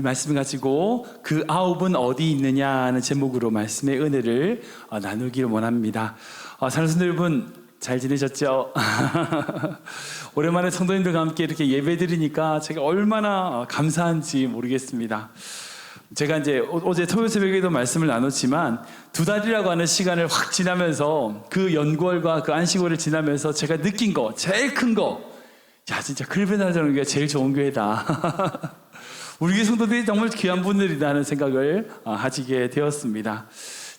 말씀을 가지고 그 아홉은 어디 있느냐 하는 제목으로 말씀의 은혜를 나누기를 원합니다. 사랑하는 여러분, 잘 지내셨죠? 오랜만에 성도님들과 함께 이렇게 예배 드리니까 제가 얼마나 감사한지 모르겠습니다. 제가 이제 어제 토요 새벽에도 말씀을 나눴지만 2달이라고 하는 시간을 확 지나면서 그 연구월과 그 안식월을 지나면서 제가 느낀 거, 제일 큰 거, 야, 진짜 클베나라는 게 제일 좋은 교회다. 우리 교회 성도들이 정말 귀한 분들이다 하는 생각을 하시게 되었습니다.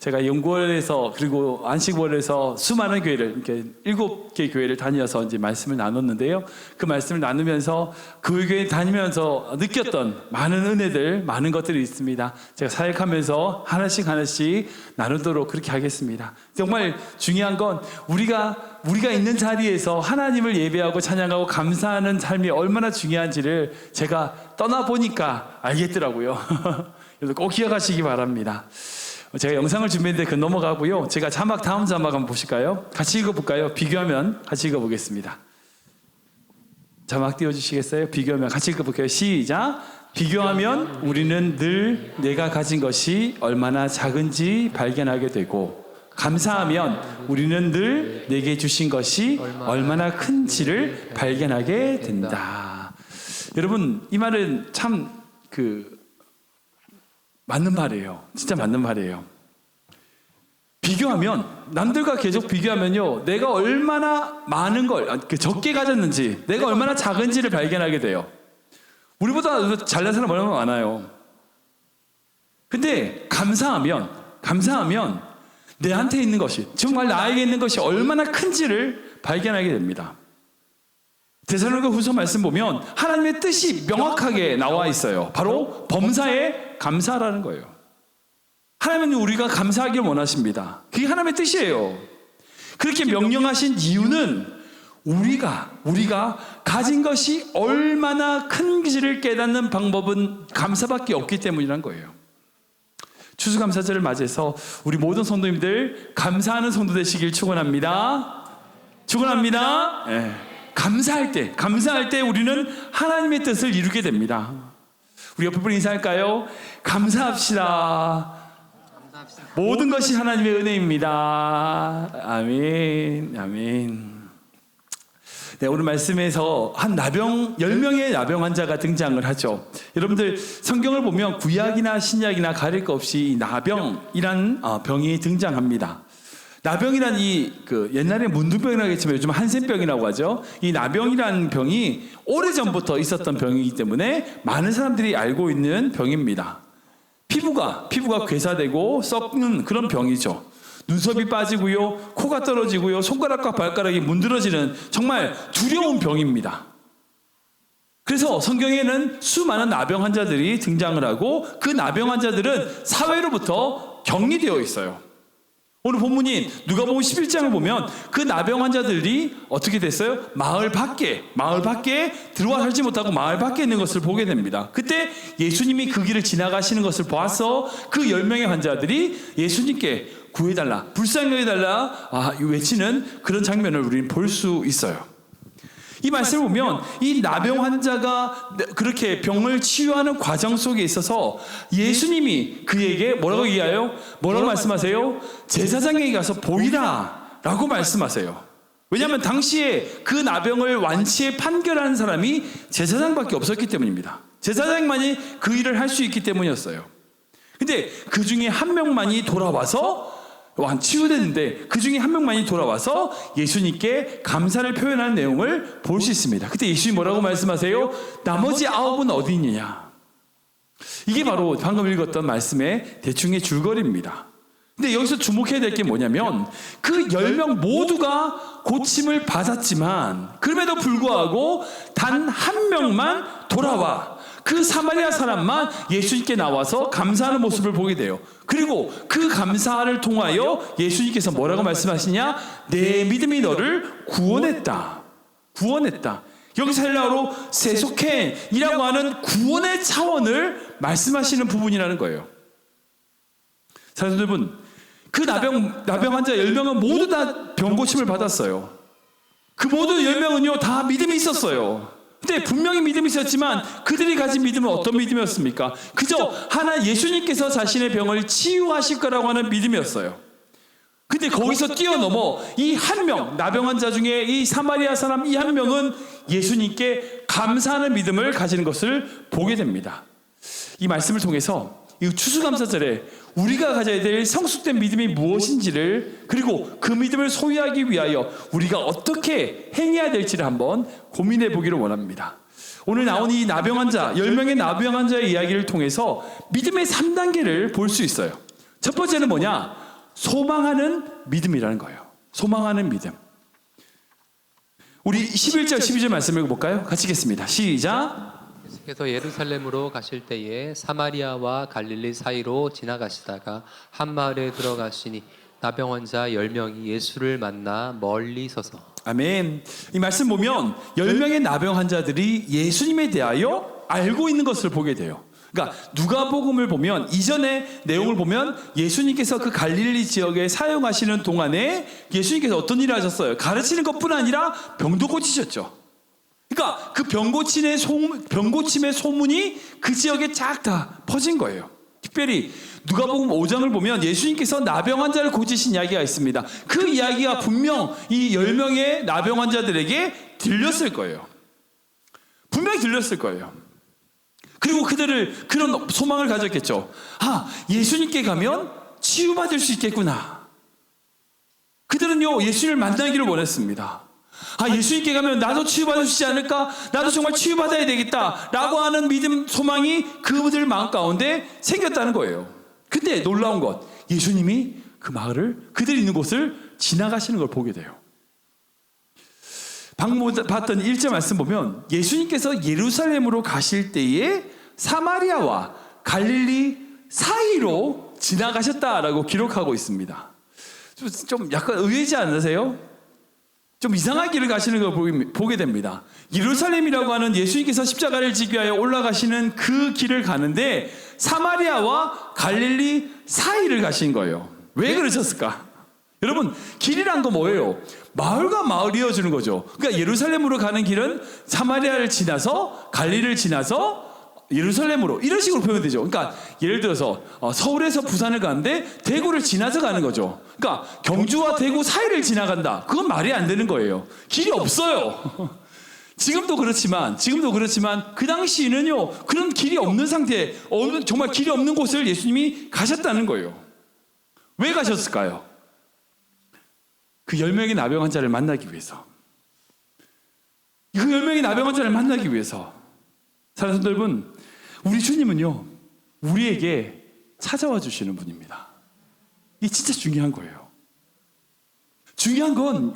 제가 연구월에서 그리고 안식월에서 수많은 교회를 이렇게 7개 교회를 다녀서 이제 말씀을 나눴는데요. 그 말씀을 나누면서 그 교회 다니면서 느꼈던 많은 은혜들, 많은 것들이 있습니다. 제가 사역하면서 하나씩 나누도록 그렇게 하겠습니다. 정말 중요한 건 우리가 있는 자리에서 하나님을 예배하고 찬양하고 감사하는 삶이 얼마나 중요한지를 제가 떠나보니까 알겠더라고요. 그래서 꼭 기억하시기 바랍니다. 제가 영상을 준비했는데 그 넘어가고요. 제가 다음 자막 한번 보실까요? 같이 읽어볼까요? 비교하면 같이 읽어보겠습니다. 자막 띄워주시겠어요? 비교하면 같이 읽어볼게요. 시작! 비교하면 우리는 늘 내가 가진 것이 얼마나 작은지 발견하게 되고, 감사하면 우리는 늘 내게 주신 것이 얼마나 큰지를 발견하게 된다. 여러분, 이 말은 참 맞는 말이에요. 진짜 맞는 말이에요. 비교하면, 남들과 계속 비교하면요, 내가 얼마나 많은 걸, 적게 가졌는지, 내가 얼마나 작은지를 발견하게 돼요. 우리보다 잘난 사람 얼마나 많아요. 근데 감사하면 내한테 있는 것이, 정말 나에게 있는 것이 얼마나 큰지를 발견하게 됩니다. 데살로니가 후서 말씀 보면 하나님의 뜻이 명확하게 나와 있어요. 바로 범사에 감사라는 거예요. 하나님은 우리가 감사하길 원하십니다. 그게 하나님의 뜻이에요. 그렇게 명령하신 이유는 우리가 가진 것이 얼마나 큰지를 깨닫는 방법은 감사밖에 없기 때문이란 거예요. 추수감사절을 맞이해서 우리 모든 성도님들 감사하는 성도 되시길 축원합니다. 축원합니다. 네. 감사할 때 우리는 하나님의 뜻을 이루게 됩니다. 우리 옆에 분 인사할까요? 감사합시다. 모든 것이 하나님의 은혜입니다. 아멘. 아멘. 네, 오늘 말씀에서 10명의 나병 환자가 등장을 하죠. 여러분들 성경을 보면 구약이나 신약이나 가릴 것 없이 나병이란 병이 등장합니다. 나병이란 옛날에 문둥병이라고 했지만 요즘 한센병이라고 하죠. 이 나병이라는 병이 오래전부터 있었던 병이기 때문에 많은 사람들이 알고 있는 병입니다. 피부가 괴사되고 썩는 그런 병이죠. 눈썹이 빠지고요, 코가 떨어지고요, 손가락과 발가락이 문드러지는 정말 두려운 병입니다. 그래서 성경에는 수많은 나병 환자들이 등장을 하고 그 나병 환자들은 사회로부터 격리되어 있어요. 오늘 본문인 누가복음 11장을 보면 그 나병 환자들이 어떻게 됐어요? 마을 밖에 들어와 살지 못하고 마을 밖에 있는 것을 보게 됩니다. 그때 예수님이 그 길을 지나가시는 것을 보아서 그 10명의 환자들이 예수님께 구해달라, 불쌍히 여겨달라 외치는 그런 장면을 우리는 볼 수 있어요. 이 말씀을 보면 이 나병 환자가 그렇게 병을 치유하는 과정 속에 있어서 예수님이 그에게 뭐라고 얘기해요? 뭐라고 말씀하세요? 제사장에게 가서 보이라 라고 말씀하세요. 왜냐하면 당시에 그 나병을 완치해 판결하는 사람이 제사장밖에 없었기 때문입니다. 제사장만이 그 일을 할 수 있기 때문이었어요. 근데 그 중에 한 명만이 돌아와서 치유됐는데 그 중에 한 명만이 돌아와서 예수님께 감사를 표현하는 내용을 볼 수 있습니다. 그때 예수님이 뭐라고 말씀하세요? 나머지 9은 어디 있느냐? 이게 바로 방금 읽었던 말씀의 대충의 줄거리입니다. 근데 여기서 주목해야 될 게 뭐냐면 그 10명 모두가 고침을 받았지만 그럼에도 불구하고 단 한 명만 돌아와 그 사마리아 사람만 예수님께 나와서 감사하는 모습을 보게 돼요. 그리고 그 감사를 통하여 예수님께서 뭐라고 말씀하시냐? 내 믿음이 너를 구원했다. 여기서 헬라어로 세속행이라고 하는 구원의 차원을 말씀하시는 부분이라는 거예요. 사랑하는 여러분, 그 나병 환자 10명은 모두 다 병고침을 받았어요. 그 모든 10명은요 다 믿음이 있었어요. 근데 분명히 믿음이 있었지만 그들이 가진 믿음은 어떤 믿음이었습니까? 그저 하나 예수님께서 자신의 병을 치유하실 거라고 하는 믿음이었어요. 근데 거기서 뛰어넘어 이 한 명, 나병 자 중에 이 사마리아 사람 이 한 명은 예수님께 감사하는 믿음을 가지는 것을 보게 됩니다. 이 말씀을 통해서 이 추수감사절에 우리가 가져야 될 성숙된 믿음이 무엇인지를, 그리고 그 믿음을 소유하기 위하여 우리가 어떻게 행해야 될지를 한번 고민해 보기를 원합니다. 오늘 나온 이 나병 환자, 10명의 나병 환자의 이야기를 통해서 믿음의 3단계를 볼 수 있어요. 첫 번째는 뭐냐? 소망하는 믿음이라는 거예요. 소망하는 믿음. 우리 11절 12절 말씀 읽어볼까요? 같이 읽겠습니다. 시작. 그래서 예루살렘으로 가실 때에 사마리아와 갈릴리 사이로 지나가시다가 한 마을에 들어가시니 나병 환자 10명이 예수를 만나 멀리 서서. 아멘. 이 말씀 보면 10명의 나병 환자들이 예수님에 대하여 알고 있는 것을 보게 돼요. 그러니까 누가복음을 보면, 이전의 내용을 보면 예수님께서 그 갈릴리 지역에 사용하시는 동안에 예수님께서 어떤 일을 하셨어요? 가르치는 것뿐 아니라 병도 고치셨죠. 그러니까 그 병고침의 소문이 그 지역에 쫙 다 퍼진 거예요. 특별히 누가복음 5장을 보면 예수님께서 나병 환자를 고치신 이야기가 있습니다. 그 이야기가 분명 이 10명의 나병 환자들에게 들렸을 거예요. 분명히 들렸을 거예요. 그리고 그들을 그런 소망을 가졌겠죠. 아, 예수님께 가면 치유받을 수 있겠구나. 그들은요, 예수님을 만나기를 원했습니다. 아, 예수님께 가면 나도 치유받을 수 있지 않을까? 나도 정말 치유받아야 되겠다 라고 하는 믿음, 소망이 그들 마음 가운데 생겼다는 거예요. 근데 놀라운 것, 예수님이 그 마을을, 그들이 있는 곳을 지나가시는 걸 보게 돼요. 방금 봤던 1절 말씀 보면 예수님께서 예루살렘으로 가실 때에 사마리아와 갈릴리 사이로 지나가셨다라고 기록하고 있습니다. 좀 약간 의외지 않으세요? 좀 이상한 길을 가시는 걸 보게 됩니다. 예루살렘이라고 하는 예수님께서 십자가를 지기 위하여 올라가시는 그 길을 가는데 사마리아와 갈릴리 사이를 가신 거예요. 왜 그러셨을까? 여러분, 길이란 거 뭐예요? 마을과 마을이 이어지는 거죠. 그러니까 예루살렘으로 가는 길은 사마리아를 지나서 갈릴리를 지나서 예루살렘으로, 이런 식으로 표현되죠. 그러니까 예를 들어서 서울에서 부산을 가는데 대구를 지나서 가는 거죠. 그러니까 경주와 대구 사이를 지나간다. 그건 말이 안 되는 거예요. 길이 없어요. 지금도 그렇지만 그 당시에는요, 그런 길이 없는 상태, 정말 길이 없는 곳을 예수님이 가셨다는 거예요. 왜 가셨을까요? 그 10명의 나병 환자를 만나기 위해서. 그 10명의 나병 환자를 만나기 위해서. 사랑하는 성도 여러분, 우리 주님은요, 우리에게 찾아와 주시는 분입니다. 이게 진짜 중요한 거예요. 중요한 건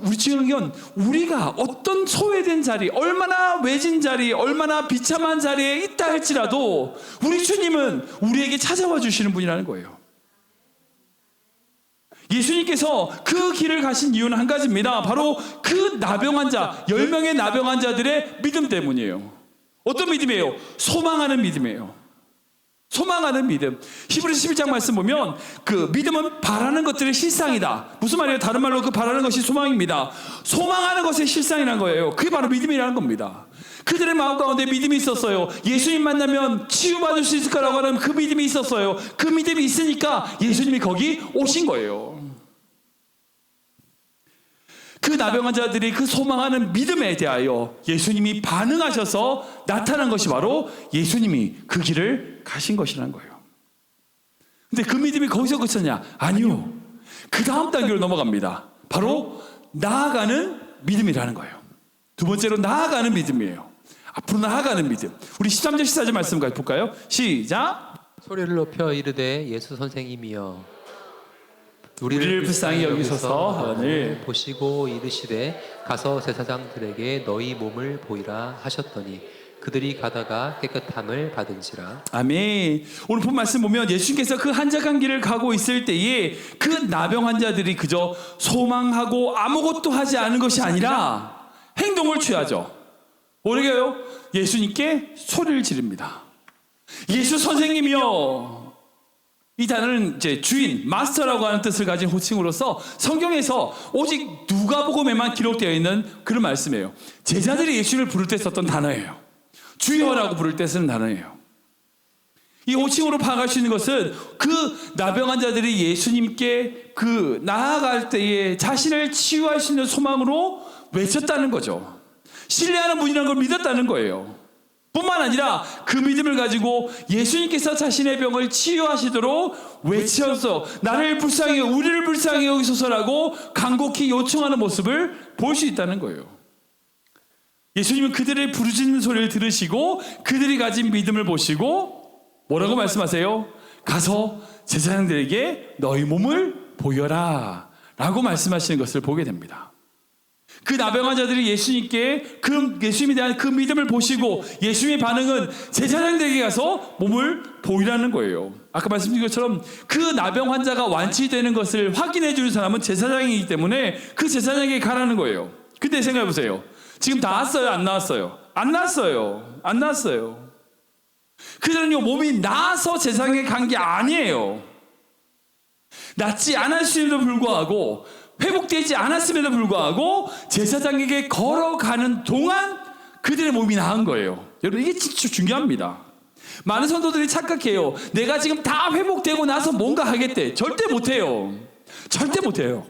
우리가 어떤 소외된 자리, 얼마나 외진 자리, 얼마나 비참한 자리에 있다 할지라도 우리 주님은 우리에게 찾아와 주시는 분이라는 거예요. 예수님께서 그 길을 가신 이유는 한 가지입니다. 바로 그 나병 환자, 10명의 나병 환자들의 믿음 때문이에요. 어떤 믿음이에요? 소망하는 믿음이에요. 소망하는 믿음. 히브리서 11장 말씀 보면 그 믿음은 바라는 것들의 실상이다. 무슨 말이에요? 다른 말로 그 바라는 것이 소망입니다. 소망하는 것의 실상이라는 거예요. 그게 바로 믿음이라는 겁니다. 그들의 마음 가운데 믿음이 있었어요. 예수님 만나면 치유받을 수 있을 거라고 하는 그 믿음이 있었어요. 그 믿음이 있으니까 예수님이 거기 오신 거예요. 그 나병 환자들이 그 소망하는 믿음에 대하여 예수님이 반응하셔서 나타난 것이 바로 예수님이 그 길을 가신 것이라는 거예요. 근데 그 믿음이 거기서 그쳤냐? 아니요. 그 다음 단계로 넘어갑니다. 바로 나아가는 믿음이라는 거예요. 두 번째로 나아가는 믿음이에요. 앞으로 나아가는 믿음. 우리 13절 14절 말씀 같이 볼까요? 시작. 소리를 높여 이르되 예수 선생님이여 우리를 불쌍히 여기소서 하거늘 보시고 이르시되 가서 제사장들에게 너희 몸을 보이라 하셨더니 그들이 가다가 깨끗함을 받은지라. 아멘. 오늘 본 말씀 보면 예수님께서 그 한적한 길을 가고 있을 때에 그 나병 환자들이 그저 소망하고 아무것도 하지 않은 것이 아니라 행동을 취하죠. 뭐래요? 예수님께 소리를 지릅니다. 예수 선생님이여. 이 단어는 이제 주인, 마스터라고 하는 뜻을 가진 호칭으로서 성경에서 오직 누가복음에만 기록되어 있는 그런 말씀이에요. 제자들이 예수를 부를 때 썼던 단어예요. 주여라고 부를 때 쓰는 단어예요. 이 호칭으로 파악할 수 있는 것은 그 나병 환자들이 예수님께 나아갈 때에 자신을 치유할 수 있는 소망으로 외쳤다는 거죠. 신뢰하는 분이라는 걸 믿었다는 거예요. 뿐만 아니라 그 믿음을 가지고 예수님께서 자신의 병을 치유하시도록 외쳐서 나를 불쌍히 우리를 불쌍히 여기소서라고 간곡히 요청하는 모습을 볼 수 있다는 거예요. 예수님은 그들의 부르짖는 소리를 들으시고 그들이 가진 믿음을 보시고 뭐라고 말씀하세요? 가서 제사장들에게 너희 몸을 보여라 라고 말씀하시는 것을 보게 됩니다. 그 나병 환자들이 예수님께 예수님에 대한 그 믿음을 보시고 예수님의 반응은 제사장들에게 가서 몸을 보이라는 거예요. 아까 말씀드린 것처럼 그 나병 환자가 완치되는 것을 확인해 주는 사람은 제사장이기 때문에 그 제사장에게 가라는 거예요. 근데 생각해 보세요. 지금 다 왔어요? 안 나왔어요? 안 나왔어요. 안 나왔어요. 그들은요, 몸이 나아서 제사장에게 간 게 아니에요. 낫지 않았음에도 불구하고 회복되지 않았음에도 불구하고 제사장에게 걸어가는 동안 그들의 몸이 나은 거예요. 여러분, 이게 진짜 중요합니다. 많은 성도들이 착각해요. 내가 지금 다 회복되고 나서 뭔가 하겠대. 절대 못해요. 절대 못해요.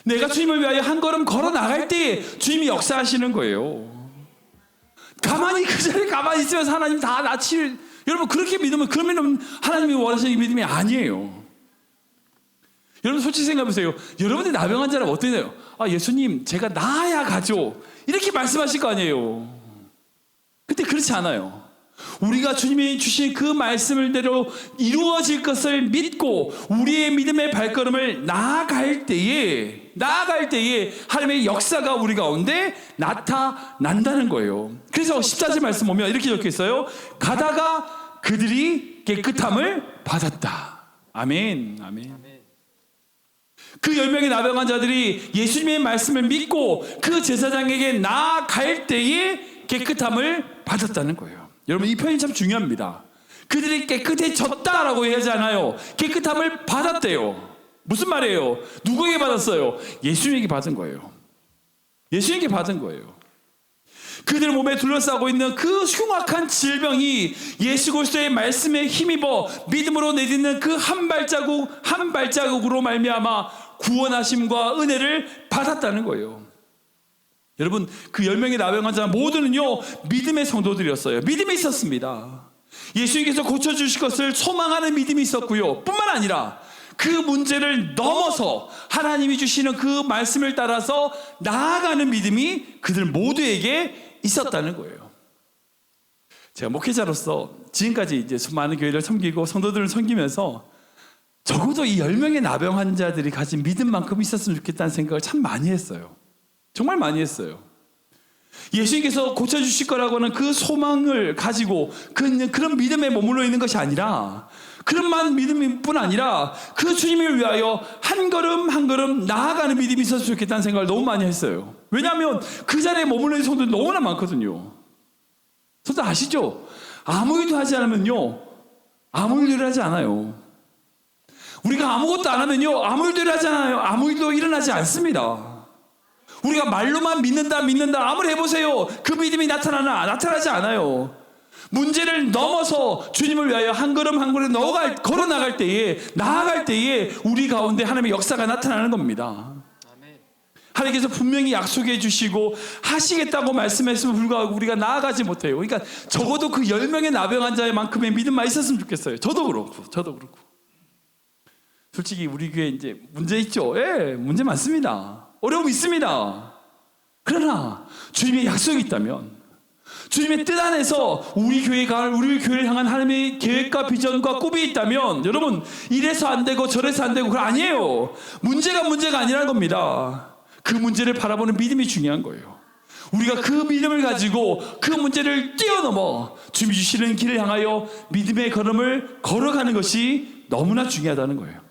내가 주님을 위하여 한 걸음 걸어 나갈 때 주님이 역사하시는 거예요. 가만히 그 자리에 가만히 있으면서 하나님 다 나치를, 여러분 그렇게 믿으면 그러면 하나님이 원하시는 믿음이 아니에요. 여러분 솔직히 생각해보세요. 여러분들 나병 환자라면 어떠세요? 예수님 제가 나아야 가죠 이렇게 말씀하실 거 아니에요. 근데 그렇지 않아요. 우리가 주님이 주신 그 말씀을대로 이루어질 것을 믿고 우리의 믿음의 발걸음을 나아갈 때에 하나님의 역사가 우리 가운데 나타난다는 거예요. 그래서 14절 말씀 보면 이렇게 적혀 있어요. 가다가 그들이 깨끗함을 받았다. 아멘. 아멘. 그 10명의 나병 환자들이 예수님의 말씀을 믿고 그 제사장에게 나아갈 때에 깨끗함을 받았다는 거예요. 여러분 이 표현이 참 중요합니다. 그들이 깨끗해졌다라고 얘기하지 않아요. 깨끗함을 받았대요. 무슨 말이에요? 누구에게 받았어요? 예수님에게 받은 거예요. 예수님에게 받은 거예요. 그들 몸에 둘러싸고 있는 그 흉악한 질병이 예수 그리스도의 말씀에 힘입어 믿음으로 내딛는 그 한 발자국으로 말미암아 구원하심과 은혜를 받았다는 거예요. 여러분 그 10명의 나병 환자 모두는요 믿음의 성도들이었어요. 믿음이 있었습니다. 예수님께서 고쳐주실 것을 소망하는 믿음이 있었고요. 뿐만 아니라 그 문제를 넘어서 하나님이 주시는 그 말씀을 따라서 나아가는 믿음이 그들 모두에게 있었다는 거예요. 제가 목회자로서 지금까지 이제 수많은 교회를 섬기고 성도들을 섬기면서 적어도 이 10명의 나병 환자들이 가진 믿음만큼 있었으면 좋겠다는 생각을 참 많이 했어요. 정말 많이 했어요. 예수님께서 고쳐주실 거라고 하는 그 소망을 가지고 그런 믿음에 머물러 있는 것이 아니라 그런 믿음뿐 아니라 그 주님을 위하여 한 걸음 한 걸음 나아가는 믿음이 있었으면 좋겠다는 생각을 너무 많이 했어요. 왜냐하면 그 자리에 머물러 있는 성도들이 너무나 많거든요. 성도 아시죠? 아무 일도 하지 않으면요 아무 일도 하지 않아요. 우리가 아무것도 안 하면요 아무 일도 하지 않아요. 아무 일도 일어나지 않습니다. 우리가 말로만 믿는다 아무리 해보세요. 그 믿음이 나타나지 않아요. 문제를 넘어서 주님을 위하여 한 걸음 한 걸음 걸어 나아갈 때에 우리 가운데 하나님의 역사가 나타나는 겁니다. 하나님께서 분명히 약속해 주시고 하시겠다고 말씀했음에 불구하고 우리가 나아가지 못해요. 그러니까 적어도 그 10명의 나병 환자만큼의 믿음만 있었으면 좋겠어요. 저도 그렇고. 솔직히 우리 교회 이제 문제 있죠. 예, 문제 많습니다. 어려움 있습니다. 그러나 주님의 약속이 있다면, 주님의 뜻 안에서 우리 교회를 향한 하나님의 계획과 비전과 꿈이 있다면, 여러분 이래서 안 되고 저래서 안 되고 그거 아니에요. 문제가 아니라는 겁니다. 그 문제를 바라보는 믿음이 중요한 거예요. 우리가 그 믿음을 가지고 그 문제를 뛰어넘어 주님이 주시는 길을 향하여 믿음의 걸음을 걸어가는 것이 너무나 중요하다는 거예요.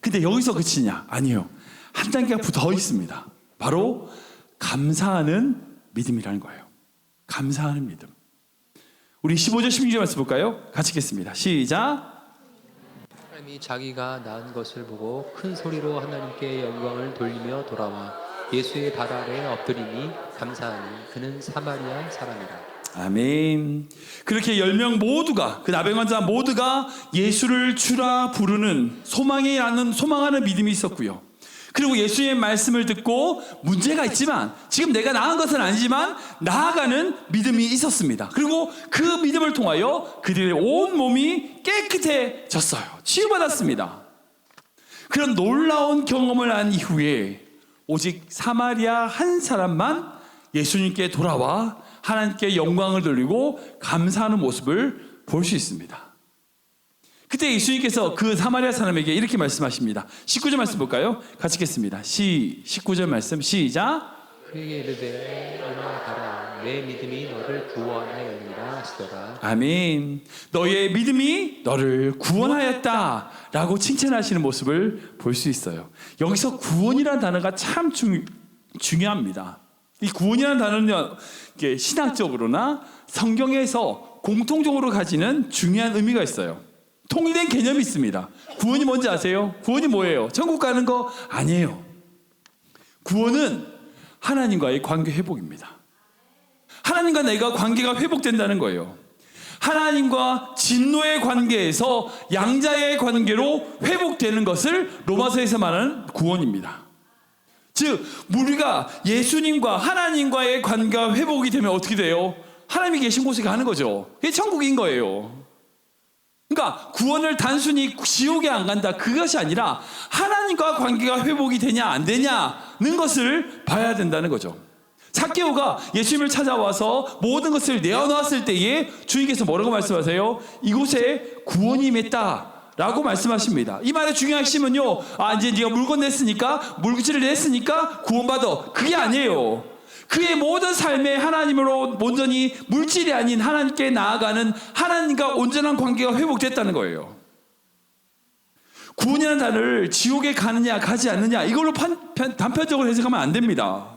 근데 여기서 그치냐? 아니요. 한 단계가 더 있습니다. 바로 감사하는 믿음이라는 거예요. 감사하는 믿음. 우리 15절 16절 말씀 볼까요? 같이 읽겠습니다. 시작. 사람이 자기가 낳은 것을 보고 큰 소리로 하나님께 영광을 돌리며 돌아와 예수의 발 아래 엎드리니 감사하니 그는 사마리아 사람이라. 아멘. 그렇게 10명 모두가, 그 나병 환자 모두가 예수를 주라 부르는 소망하는 믿음이 있었고요. 그리고 예수의 말씀을 듣고 문제가 있지만 지금 내가 나은 것은 아니지만 나아가는 믿음이 있었습니다. 그리고 그 믿음을 통하여 그들의 온 몸이 깨끗해졌어요. 치유받았습니다. 그런 놀라운 경험을 한 이후에 오직 사마리아 한 사람만 예수님께 돌아와 하나님께 영광을 돌리고 감사하는 모습을 볼 수 있습니다. 그때 예수님께서 그 사마리아 사람에게 이렇게 말씀하십니다. 19절 말씀 볼까요? 같이 읽겠습니다. 19절 말씀 시작. 그에게 이르되 일어나가라 내 믿음이 너를 구원하였느니라 하시더라. 아멘. 너의 믿음이 너를 구원하였다 라고 칭찬하시는 모습을 볼 수 있어요. 여기서 구원이라는 단어가 참 중요합니다. 이 구원이라는 단어는 이게 신학적으로나 성경에서 공통적으로 가지는 중요한 의미가 있어요. 통일된 개념이 있습니다. 구원이 뭔지 아세요? 구원이 뭐예요? 천국 가는 거 아니에요. 구원은 하나님과의 관계 회복입니다. 하나님과 내가 관계가 회복된다는 거예요. 하나님과 진노의 관계에서 양자의 관계로 회복되는 것을 로마서에서 말하는 구원입니다. 즉 우리가 예수님과 하나님과의 관계가 회복이 되면 어떻게 돼요? 하나님이 계신 곳에 가는 거죠. 그게 천국인 거예요. 그러니까 구원을 단순히 지옥에 안 간다 그것이 아니라 하나님과 관계가 회복이 되냐 안 되냐는 것을 봐야 된다는 거죠. 삭개오가 예수님을 찾아와서 모든 것을 내어놓았을 때에 주님께서 뭐라고 말씀하세요? 이곳에 구원이 임했다 라고 말씀하십니다. 이 말의 중요한 핵심은요, 이제 네가 물건 냈으니까, 물질을 냈으니까 구원받아. 그게 아니에요. 그의 모든 삶에 하나님으로 온전히 물질이 아닌 하나님께 나아가는 하나님과 온전한 관계가 회복됐다는 거예요. 구원이라는 단어를 지옥에 가느냐 가지 않느냐 이걸로 단편적으로 해석하면 안 됩니다.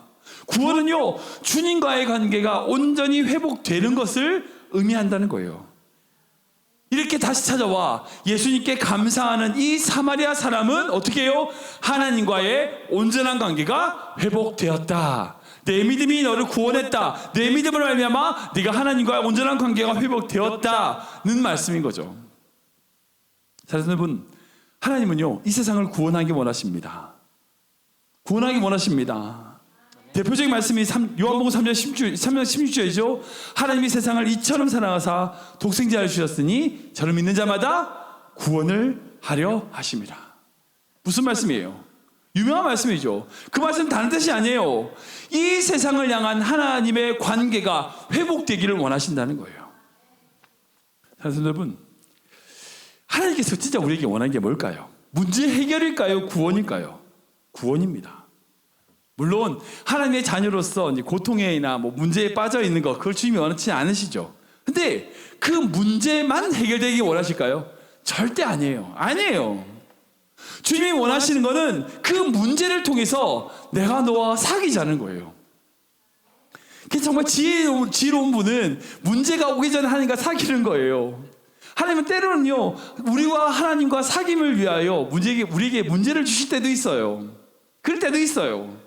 구원은요, 주님과의 관계가 온전히 회복되는 것을 의미한다는 거예요. 이렇게 다시 찾아와 예수님께 감사하는 이 사마리아 사람은 어떻게 해요? 하나님과의 온전한 관계가 회복되었다. 내 믿음이 너를 구원했다. 내 믿음을 말미암아 네가 하나님과의 온전한 관계가 회복되었다는 말씀인 거죠. 사랑하는 여러분, 하나님은요 이 세상을 구원하기 원하십니다. 구원하기 원하십니다. 대표적인 말씀이 요한복음 3장 16절이죠. 하나님이 세상을 이처럼 사랑하사 독생자를 주셨으니 저를 믿는 자마다 구원을 하려 하심이라. 무슨 말씀이에요? 유명한 말씀이죠. 그 말씀은 다른 뜻이 아니에요. 이 세상을 향한 하나님의 관계가 회복되기를 원하신다는 거예요. 사랑하는 여러분, 하나님께서 진짜 우리에게 원하는 게 뭘까요? 문제 해결일까요? 구원일까요? 구원입니다. 물론 하나님의 자녀로서 고통에나 문제에 빠져 있는 것, 그걸 주님이 원하지 않으시죠. 근데 그 문제만 해결되기 원하실까요? 절대 아니에요. 아니에요. 주님이 원하시는 거는 그 문제를 통해서 내가 너와 사귀자는 거예요. 정말 지혜로운 분은 문제가 오기 전에 하나님과 사귀는 거예요. 하나님은 때로는요, 우리와 하나님과 사귐을 위하여 우리에게 문제를 주실 때도 있어요. 그럴 때도 있어요.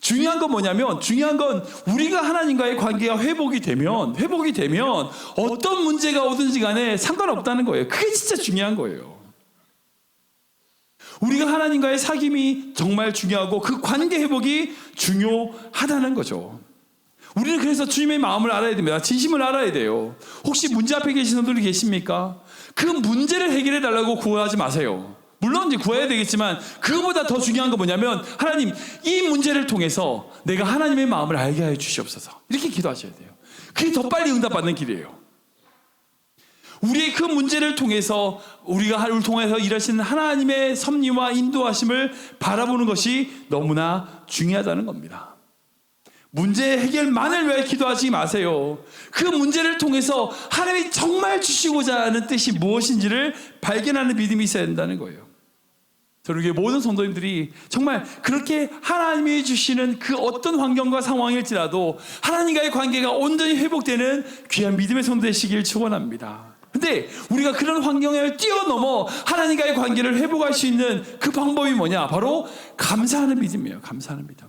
중요한 건 뭐냐면, 중요한 건 우리가 하나님과의 관계가 회복이 되면 어떤 문제가 오든지 간에 상관없다는 거예요. 그게 진짜 중요한 거예요. 우리가 하나님과의 사귐이 정말 중요하고 그 관계 회복이 중요하다는 거죠. 우리는 그래서 주님의 마음을 알아야 됩니다. 진심을 알아야 돼요. 혹시 문제 앞에 계신 분들이 계십니까? 그 문제를 해결해 달라고 구하지 마세요. 물론 이제 구해야 되겠지만 그거보다 더 중요한 건 뭐냐면, 하나님, 이 문제를 통해서 내가 하나님의 마음을 알게 해 주시옵소서. 이렇게 기도하셔야 돼요. 그게 더 빨리 응답받는 길이에요. 우리의 그 문제를 통해서 우리를 통해서 일하시는 하나님의 섭리와 인도하심을 바라보는 것이 너무나 중요하다는 겁니다. 문제 해결만을 위해 기도하지 마세요. 그 문제를 통해서 하나님이 정말 주시고자 하는 뜻이 무엇인지를 발견하는 믿음이 있어야 된다는 거예요. 저는 우리 모든 성도님들이 정말 그렇게 하나님이 주시는 그 어떤 환경과 상황일지라도 하나님과의 관계가 온전히 회복되는 귀한 믿음의 성도 되시길 축원합니다. 근데 우리가 그런 환경을 뛰어넘어 하나님과의 관계를 회복할 수 있는 그 방법이 뭐냐? 바로 감사하는 믿음이에요. 감사하는 믿음.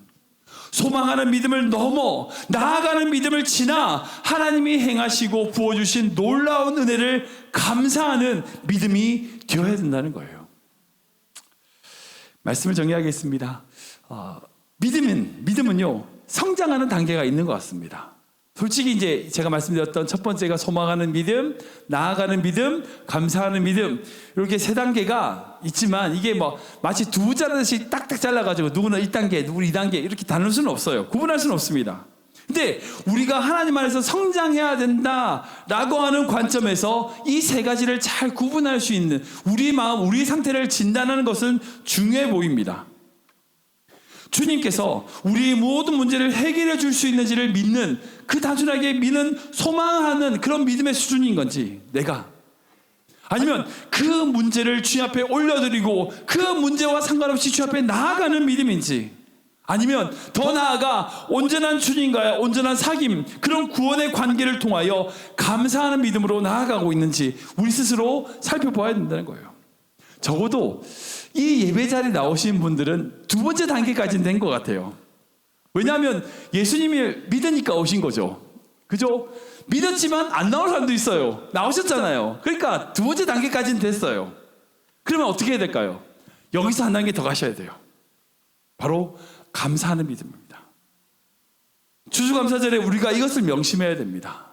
소망하는 믿음을 넘어 나아가는 믿음을 지나 하나님이 행하시고 부어주신 놀라운 은혜를 감사하는 믿음이 되어야 된다는 거예요. 말씀을 정리하겠습니다. 믿음은요, 성장하는 단계가 있는 것 같습니다. 솔직히 이제 제가 말씀드렸던 첫 번째가 소망하는 믿음, 나아가는 믿음, 감사하는 믿음, 이렇게 세 단계가 있지만 이게 뭐 마치 두부 자르듯이 딱딱 잘라가지고 누구는 1단계, 누구는 2단계 이렇게 나눌 수는 없어요. 구분할 수는 없습니다. 근데 우리가 하나님 안에서 성장해야 된다라고 하는 관점에서 이 세 가지를 잘 구분할 수 있는 우리 마음, 우리 상태를 진단하는 것은 중요해 보입니다. 주님께서 우리의 모든 문제를 해결해 줄 수 있는지를 믿는, 그 단순하게 믿는, 소망하는 그런 믿음의 수준인 건지, 내가 아니면 그 문제를 주님 앞에 올려드리고 그 문제와 상관없이 주님 앞에 나아가는 믿음인지, 아니면 더 나아가 온전한 주님과의 온전한 사귐, 그런 구원의 관계를 통하여 감사하는 믿음으로 나아가고 있는지 우리 스스로 살펴봐야 된다는 거예요. 적어도 이 예배 자리에 나오신 분들은 두 번째 단계까지는 된 것 같아요. 왜냐하면 예수님을 믿으니까 오신 거죠. 그죠? 믿었지만 안 나올 사람도 있어요. 나오셨잖아요. 그러니까 두 번째 단계까지는 됐어요. 그러면 어떻게 해야 될까요? 여기서 한 단계 더 가셔야 돼요. 바로 감사하는 믿음입니다. 추수감사절에 우리가 이것을 명심해야 됩니다.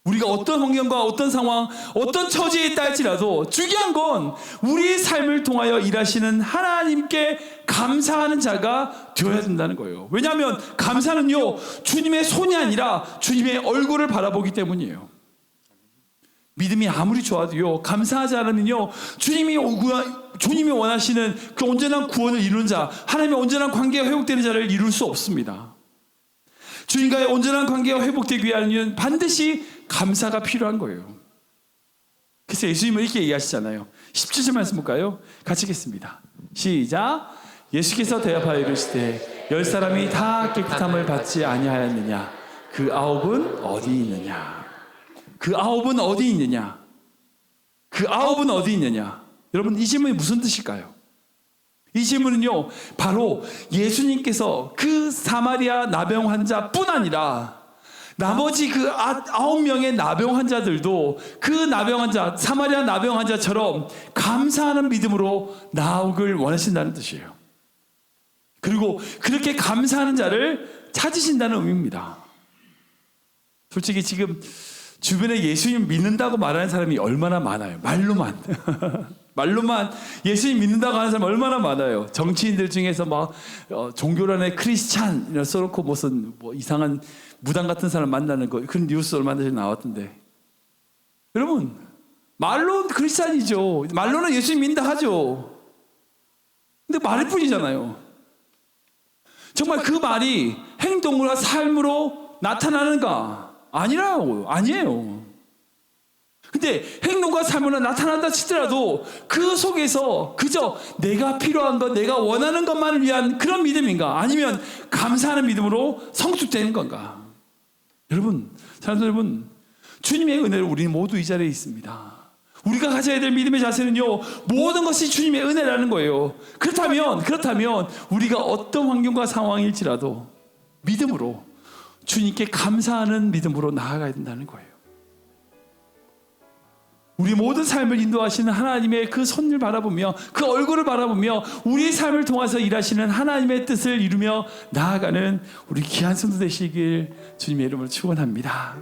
우리가 어떤 환경과 어떤 상황, 어떤 처지에 있다 할지라도 중요한 건 우리의 삶을 통하여 일하시는 하나님께 감사하는 자가 되어야 된다는 거예요. 왜냐하면 감사는요, 주님의 손이 아니라 주님의 얼굴을 바라보기 때문이에요. 믿음이 아무리 좋아도요, 감사하지 않으면요, 주님이 원하시는 그 온전한 구원을 이루는 자, 하나님의 온전한 관계가 회복되는 자를 이룰 수 없습니다. 주님과의 온전한 관계가 회복되기 위하여는 반드시 감사가 필요한 거예요. 그래서 예수님은 이렇게 얘기하시잖아요. 17절 말씀 볼까요? 같이 읽겠습니다. 시작. 예수께서 대답하여 이르시되 10사람이 다 깨끗함을 받지 아니하였느냐? 그 9은 어디 있느냐? 그 9은 어디 있느냐? 그 9은 어디 있느냐? 여러분, 이 질문이 무슨 뜻일까요? 이 질문은요, 바로 예수님께서 그 사마리아 나병 환자뿐 아니라 나머지 그 9명의 나병 환자들도 그 나병 환자, 사마리아 나병 환자처럼 감사하는 믿음으로 나오길 원하신다는 뜻이에요. 그리고 그렇게 감사하는 자를 찾으신다는 의미입니다. 솔직히 지금 주변에 예수님 믿는다고 말하는 사람이 얼마나 많아요. 말로만. 말로만 예수님 믿는다고 하는 사람 얼마나 많아요. 정치인들 중에서 막 종교란에 크리스찬 이런 써놓고 무슨 뭐 이상한 무당 같은 사람 만나는 거, 그런 뉴스 얼마 전에 나왔던데. 여러분, 말로 크리스찬이죠. 말로는 예수님 믿는다 하죠. 근데 말일 뿐이잖아요. 정말 그 말이 행동과 삶으로 나타나는가? 아니에요. 근데 행동과 삶으로 나타난다 치더라도 그 속에서 그저 내가 필요한 것, 내가 원하는 것만을 위한 그런 믿음인가? 아니면 감사하는 믿음으로 성숙되는 건가? 여러분, 사람들 여러분, 주님의 은혜로 우리는 모두 이 자리에 있습니다. 우리가 가져야 될 믿음의 자세는요, 모든 것이 주님의 은혜라는 거예요. 그렇다면 우리가 어떤 환경과 상황일지라도 믿음으로 주님께 감사하는 믿음으로 나아가야 된다는 거예요. 우리 모든 삶을 인도하시는 하나님의 그 손을 바라보며, 그 얼굴을 바라보며 우리의 삶을 통해서 일하시는 하나님의 뜻을 이루며 나아가는 우리 귀한 성도 되시길 주님의 이름으로 축원합니다.